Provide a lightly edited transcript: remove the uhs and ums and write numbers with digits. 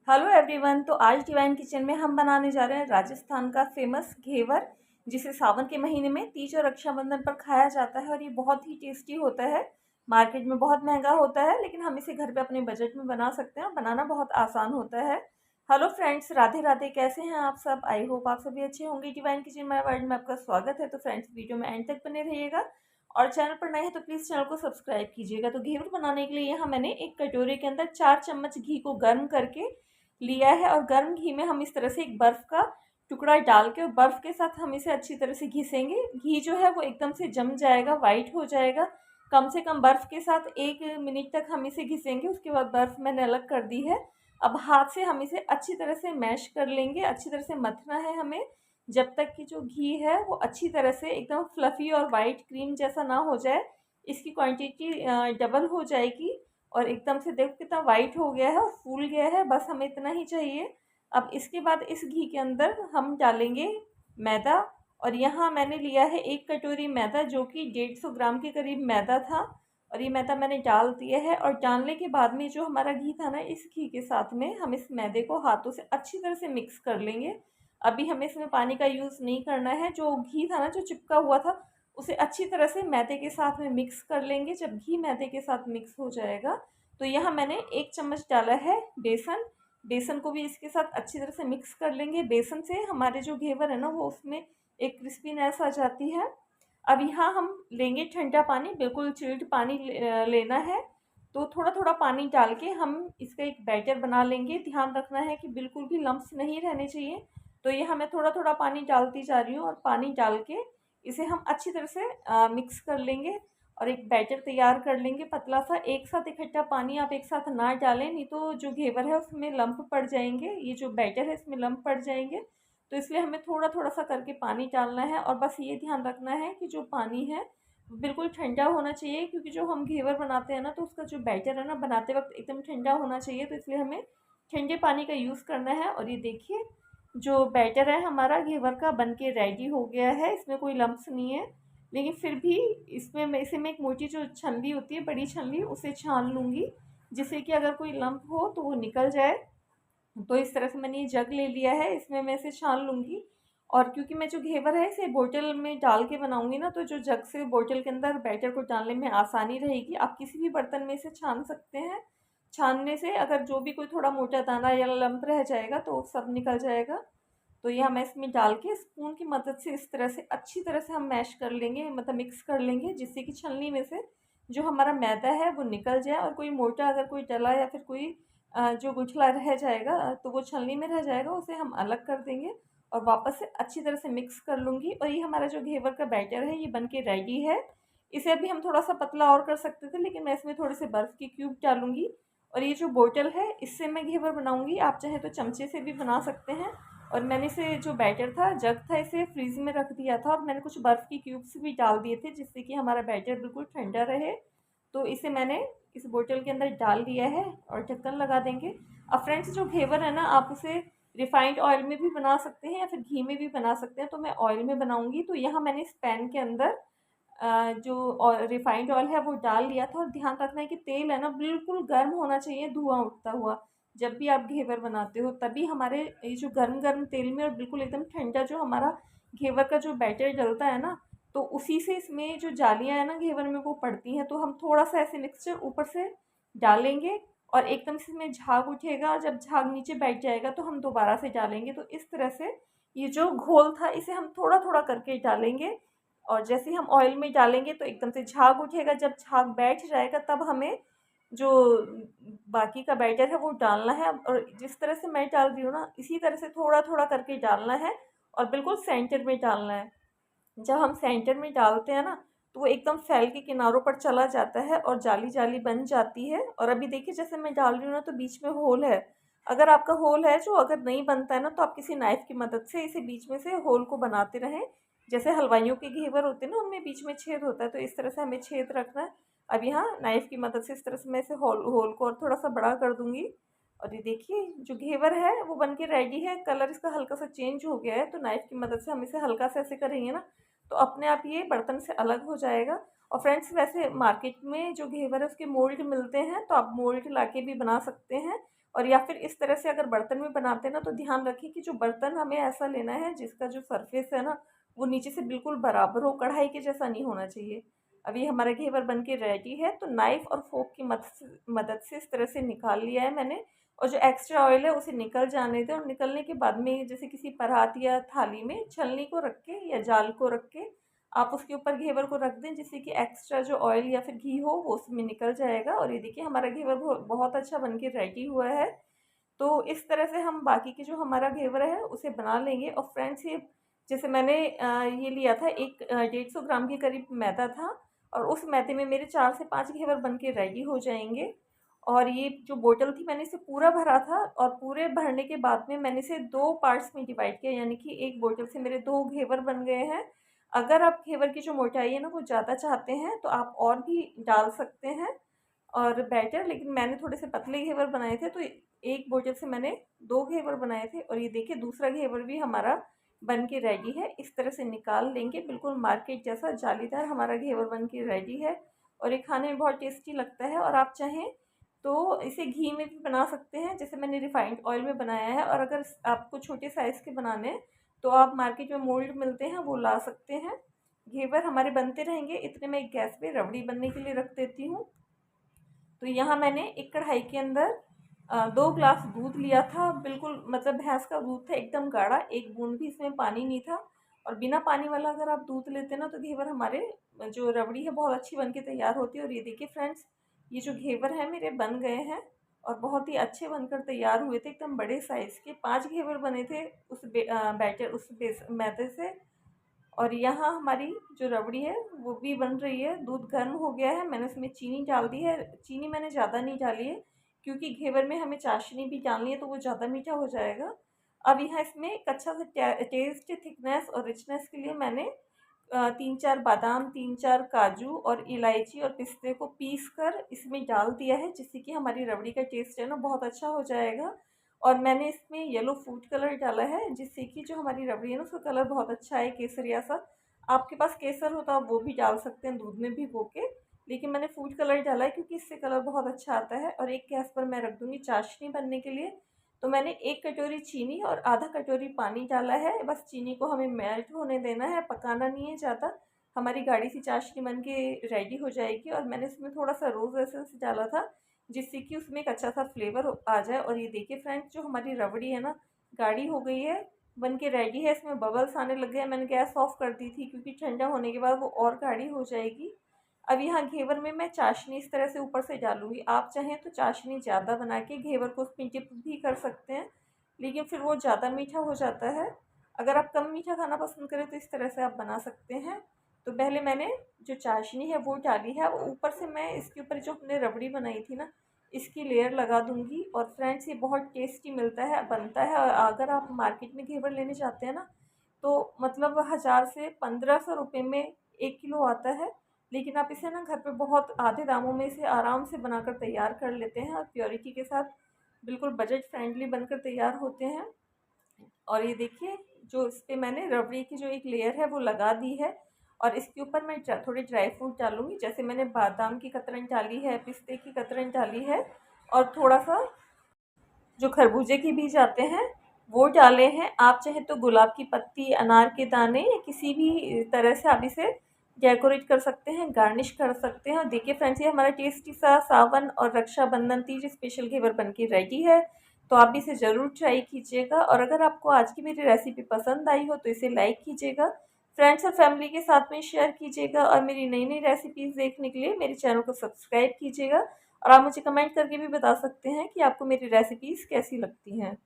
Hello everyone. तो आज divine kitchen में हम बनाने जा रहे हैं राजस्थान का फेमस घेवर, जिसे सावन के महीने में तीज और रक्षाबंधन पर खाया जाता है और ये बहुत ही टेस्टी होता है। मार्केट में बहुत महंगा होता है, लेकिन हम इसे घर पे अपने बजट में बना सकते हैं और बनाना बहुत आसान होता है। Hello friends, Radhe Radhe. कैसे हैं आप सब? आई होप आप सभी अच्छे होंगे। डिवाइन किचन माय वर्ल्ड में आपका स्वागत है। तो फ्रेंड्स, वीडियो में एंड तक बने रहिएगा और चैनल पर नए हैं तो प्लीज़ चैनल को सब्सक्राइब कीजिएगा। तो घेवर बनाने के लिए यहाँ मैंने एक कटोरे के अंदर 4 चम्मच घी को गर्म करके लिया है और गर्म घी में हम इस तरह से एक बर्फ़ का टुकड़ा डाल के और बर्फ़ के साथ हम इसे अच्छी तरह से घिसेंगे। घी जो है वो एकदम से जम जाएगा, वाइट हो जाएगा। कम से कम बर्फ़ के साथ 1 मिनट तक हम इसे घिसेंगे। उसके बाद बर्फ़ मैंने अलग कर दी है। अब हाथ से हम इसे अच्छी तरह से मैश कर लेंगे। अच्छी तरह से मथना है हमें, जब तक कि जो घी है वो अच्छी तरह से एकदम फ्लफ़ी और वाइट क्रीम जैसा ना हो जाए। इसकी क्वांटिटी डबल हो जाएगी और एकदम से देखो कितना वाइट हो गया है और फूल गया है। बस हमें इतना ही चाहिए। अब इसके बाद इस घी के अंदर हम डालेंगे मैदा। और यहाँ मैंने लिया है 1 कटोरी मैदा, जो कि 150 ग्राम के करीब मैदा था। और ये मैदा मैंने डाल दिया है और डालने के बाद में जो हमारा घी था ना, इस घी के साथ में हम इस मैदे को हाथों से अच्छी तरह से मिक्स कर लेंगे। अभी हमें इसमें पानी का यूज़ नहीं करना है। जो घी था ना, जो चिपका हुआ था, उसे अच्छी तरह से मैदे के साथ में मिक्स कर लेंगे। जब घी मैदे के साथ मिक्स हो जाएगा तो यहाँ मैंने 1 चम्मच डाला है बेसन। बेसन को भी इसके साथ अच्छी तरह से मिक्स कर लेंगे। बेसन से हमारे जो घेवर है ना, वो उसमें एक क्रिस्पीनेस आ जाती है। अब यहाँ हम लेंगे ठंडा पानी, बिल्कुल चिल्ड पानी लेना है। तो थोड़ा थोड़ा पानी डाल के हम इसका एक बैटर बना लेंगे। ध्यान रखना है कि बिल्कुल भी लम्प्स नहीं रहने चाहिए। तो यहाँ मैं थोड़ा थोड़ा पानी डालती जा रही हूँ और पानी डाल के इसे हम अच्छी तरह से मिक्स कर लेंगे और एक बैटर तैयार कर लेंगे पतला सा। एक साथ इकट्ठा पानी आप एक साथ ना डालें, नहीं तो जो घेवर है उसमें लंप पड़ जाएंगे। ये जो बैटर है इसमें लंप पड़ जाएंगे। तो इसलिए हमें थोड़ा थोड़ा सा करके पानी डालना है और बस ये ध्यान रखना है कि जो पानी है वो बिल्कुल ठंडा होना चाहिए, क्योंकि जो हम घेवर बनाते हैं ना, तो उसका जो बैटर है ना, बनाते वक्त एकदम ठंडा होना चाहिए। तो इसलिए हमें ठंडे पानी का यूज़ करना है। और ये देखिए, जो बैटर है हमारा घेवर का बन के रेडी हो गया है। इसमें कोई लम्प्स नहीं है, लेकिन फिर भी इसमें मैं इसे मैं एक मोटी जो छलनी होती है, बड़ी छलनी, उसे छान लूँगी, जिससे कि अगर कोई लम्प हो तो वो निकल जाए। तो इस तरह से मैंने ये जग ले लिया है, इसमें मैं इसे छान लूँगी। और क्योंकि मैं जो घेवर है इसे बोतल में डाल के बनाऊँगी ना, तो जो जग से बोतल के अंदर बैटर को डालने में आसानी रहेगी। आप किसी भी बर्तन में इसे छान सकते हैं। छानने से अगर जो भी कोई थोड़ा मोटा दाना या लम्प रह जाएगा तो सब निकल जाएगा। तो ये हम इसमें डाल के स्पून की मदद से इस तरह से अच्छी तरह से हम मैश कर लेंगे, मतलब मिक्स कर लेंगे, जिससे कि छलनी में से जो हमारा मैदा है वो निकल जाए। और कोई मोटा अगर कोई डला या फिर कोई जो गुठला रह जाएगा तो वो छलनी में रह जाएगा, उसे हम अलग कर देंगे। और वापस से अच्छी तरह से मिक्स कर लूँगी और ये हमारा जो घेवर का बैटर है ये बन के रेडी है। इसे अभी हम थोड़ा सा पतला और कर सकते थे, लेकिन मैं इसमें थोड़े से बर्फ़ के क्यूब डालूंगी। और ये जो बोतल है इससे मैं घेवर बनाऊंगी। आप चाहे तो चमचे से भी बना सकते हैं। और मैंने इसे जो बैटर था, जग था, इसे फ्रीज़ में रख दिया था और मैंने कुछ बर्फ़ के क्यूब्स भी डाल दिए थे, जिससे कि हमारा बैटर बिल्कुल ठंडा रहे। तो इसे मैंने इस बोतल के अंदर डाल दिया है और ढक्कन लगा देंगे। अब फ्रेंड्स, जो घेवर है ना, आप उसे रिफाइंड ऑयल में भी बना सकते हैं या फिर घी में भी बना सकते हैं। तो मैं ऑयल में बनाऊंगी। तो यहाँ मैंने इस पैन के अंदर जो रिफाइंड ऑयल है वो डाल लिया था। और ध्यान रखना है कि तेल है ना, बिल्कुल गर्म होना चाहिए, धुआं उठता हुआ। जब भी आप घेवर बनाते हो तभी हमारे ये जो गर्म गर्म तेल में और बिल्कुल एकदम ठंडा जो हमारा घेवर का जो बैटर डलता है ना, तो उसी से इसमें जो जालियाँ है ना घेवर में वो पड़ती हैं। तो हम थोड़ा सा ऐसे मिक्सचर ऊपर से डालेंगे और एकदम से इसमें झाग उठेगा और जब झाग नीचे बैठ जाएगा तो हम दोबारा से डालेंगे। तो इस तरह से ये जो घोल था इसे हम थोड़ा थोड़ा करके डालेंगे। और जैसे ही हम ऑयल में डालेंगे तो एकदम से झाग उठेगा। जब झाग बैठ जाएगा तब हमें जो बाकी का बैटर है वो डालना है। और जिस तरह से मैं डाल रही हूँ ना, इसी तरह से थोड़ा थोड़ा करके डालना है और बिल्कुल सेंटर में डालना है। जब हम सेंटर में डालते हैं ना, तो वो एकदम फैल के किनारों पर चला जाता है और जाली जाली बन जाती है। और अभी देखिए, जैसे मैं डाल रही हूँ ना, तो बीच में होल है। अगर आपका होल है जो अगर नहीं बनता है ना, तो आप किसी नाइफ़ की मदद से इसे बीच में से होल को बनाते रहें। जैसे हलवाइयों के घेवर होते हैं ना, उनमें बीच में छेद होता है, तो इस तरह से हमें छेद रखना है। अब यहाँ नाइफ़ की मदद से इस तरह से मैं इसे होल होल को और थोड़ा सा बड़ा कर दूंगी। और ये देखिए, जो घेवर है वो बन के रेडी है। कलर इसका हल्का सा चेंज हो गया है। तो नाइफ़ की मदद से हम इसे हल्का से ऐसे करेंगे ना, तो अपने आप ये बर्तन से अलग हो जाएगा। और फ्रेंड्स, वैसे मार्केट में जो घेवर है उसके मोल्ड मिलते हैं, तो आप मोल्ड लाके भी बना सकते हैं। और या फिर इस तरह से अगर बर्तन में बनाते हैं ना, तो ध्यान रखें कि जो बर्तन हमें ऐसा लेना है जिसका जो सरफेस है ना, वो नीचे से बिल्कुल बराबर हो, कढ़ाई के जैसा नहीं होना चाहिए। अभी हमारा घेवर बन के रेडी है, तो नाइफ़ और फ़ोर्क की मदद से इस तरह से निकाल लिया है मैंने। और जो एक्स्ट्रा ऑयल है उसे निकल जाने दें, और निकलने के बाद में जैसे किसी परात या थाली में छलनी को रख के या जाल को रख के आप उसके ऊपर घेवर को रख दें, जिससे कि एक्स्ट्रा जो ऑयल या फिर घी हो वो उसमें निकल जाएगा। और ये देखिए हमारा घेवर बहुत अच्छा बन के रेडी हुआ है। तो इस तरह से हम बाकी के जो हमारा घेवर है उसे बना लेंगे। और फ्रेंड्स, ये जैसे मैंने ये लिया था, एक 150 ग्राम के करीब मैदा था, और उस मैदे में मेरे 4 से 5 घेवर बन के रेडी हो जाएंगे। और ये जो बोतल थी मैंने इसे पूरा भरा था, और पूरे भरने के बाद में मैंने इसे 2 पार्ट्स में डिवाइड किया, यानी कि एक बोतल से मेरे 2 घेवर बन गए हैं। अगर आप घेवर की जो मोटाई है ना वो ज़्यादा चाहते हैं तो आप और भी डाल सकते हैं और बैटर, लेकिन मैंने थोड़े से पतले घेवर बनाए थे, तो एक बोतल से मैंने 2 घेवर बनाए थे। और ये देखिए दूसरा घेवर भी हमारा बन के रेडी है। इस तरह से निकाल लेंगे, बिल्कुल मार्केट जैसा जालीदार हमारा घेवर बन के रेडी है, और ये खाने में बहुत टेस्टी लगता है। और आप चाहें तो इसे घी में भी बना सकते हैं, जैसे मैंने रिफाइंड ऑयल में बनाया है। और अगर आपको छोटे साइज़ के बनाने हैं तो आप मार्केट में मोल्ड मिलते हैं, वो ला सकते हैं। घेवर हमारे बनते रहेंगे, इतने में एक गैस पे रबड़ी बनने के लिए रख देती हूँ। तो यहाँ मैंने एक कढ़ाई के अंदर 2 ग्लास दूध लिया था, बिल्कुल मतलब भैंस का दूध था, एकदम गाढ़ा, एक बूंद भी इसमें पानी नहीं था। और बिना पानी वाला अगर आप दूध लेते ना, तो घेवर हमारे जो रबड़ी है बहुत अच्छी बन के तैयार होती है। और ये देखिए फ्रेंड्स, ये जो घेवर है मेरे बन गए हैं, और बहुत ही अच्छे बनकर तैयार हुए थे, एकदम बड़े साइज़ के 5 घेवर बने थे उस मैदे से। और यहाँ हमारी जो रबड़ी है वो भी बन रही है, दूध गर्म हो गया है, मैंने उसमें चीनी डाल दी है। चीनी मैंने ज़्यादा नहीं डाली है, क्योंकि घेवर में हमें चाशनी भी डालनी है, तो वो ज़्यादा मीठा हो जाएगा। अब यहाँ इसमें एक अच्छा सा टेस्ट, थिकनेस और रिचनेस के लिए मैंने 3-4 बादाम, 3-4 काजू और इलायची और पिस्ते को पीस कर इसमें डाल दिया है, जिससे कि हमारी रबड़ी का टेस्ट है ना बहुत अच्छा हो जाएगा। और मैंने इसमें येलो फूड कलर डाला है, जिससे कि जो हमारी रबड़ी है ना उसका कलर बहुत अच्छा है, केसरिया सा। आपके पास केसर होता है वो भी डाल सकते हैं दूध में भिगो के, लेकिन मैंने फूड कलर डाला है क्योंकि इससे कलर बहुत अच्छा आता है। और एक गैस पर मैं रख दूँगी चाशनी बनने के लिए। तो मैंने 1 कटोरी चीनी और आधा कटोरी पानी डाला है, बस चीनी को हमें मेल्ट होने देना है, पकाना नहीं है ज़्यादा। हमारी गाढ़ी सी चाशनी बन के रेडी हो जाएगी। और मैंने इसमें थोड़ा-सा रोज़ एसेंस डाला था, जिससे कि उसमें एक अच्छा सा फ्लेवर आ जाए। और ये देखिए फ्रेंड्स, जो हमारी रबड़ी है ना गाढ़ी हो गई है, बन के रेडी है, इसमें बबल्स आने लग गए हैं। मैंने गैस ऑफ कर दी थी क्योंकि ठंडा होने के बाद वो और गाढ़ी हो जाएगी। अब यहाँ घेवर में मैं चाशनी इस तरह से ऊपर से डालूँगी। आप चाहें तो चाशनी ज़्यादा बना के घेवर को उसमें डिप भी कर सकते हैं, लेकिन फिर वो ज़्यादा मीठा हो जाता है। अगर आप कम मीठा खाना पसंद करें तो इस तरह से आप बना सकते हैं। तो पहले मैंने जो चाशनी है वो डाली है, और ऊपर से मैं इसके ऊपर जो हमने रबड़ी बनाई थी ना, इसकी लेयर लगा दूँगी। और फ्रेंड्स, ये बहुत टेस्टी मिलता है, बनता है। और अगर आप मार्केट में घेवर लेने जाते हैं ना, तो मतलब 1000 से 1500 रुपये में 1 किलो आता है। लेकिन आप इसे ना घर पे बहुत आधे दामों में इसे आराम से बनाकर तैयार कर लेते हैं, और प्योरिटी के साथ बिल्कुल बजट फ्रेंडली बनकर तैयार होते हैं। और ये देखिए, जो इस पे मैंने रबड़ी की जो एक लेयर है वो लगा दी है, और इसके ऊपर मैं थोड़े ड्राई फ्रूट डालूँगी, जैसे मैंने बादाम की कतरन डाली है, पिस्ते की कतरन डाली है, और थोड़ा-सा जो खरबूजे के बीज आते हैं वो डाले हैं। आप चाहें तो गुलाब की पत्ती, अनार के दाने, या किसी भी तरह से आप इसे डेकोरेट कर सकते हैं, गार्निश कर सकते हैं। और देखिए फ्रेंड्स, ये हमारा टेस्टी सा सावन और रक्षाबंधन तीज स्पेशल घेवर बन के रेडी है। तो आप इसे ज़रूर ट्राई कीजिएगा, और अगर आपको आज की मेरी रेसिपी पसंद आई हो तो इसे लाइक कीजिएगा, फ्रेंड्स और फैमिली के साथ में शेयर कीजिएगा, और मेरी नई-नई रेसिपीज़ देखने के लिए मेरे चैनल को सब्सक्राइब कीजिएगा। और आप मुझे कमेंट करके भी बता सकते हैं कि आपको मेरी रेसिपीज़ कैसी लगती हैं।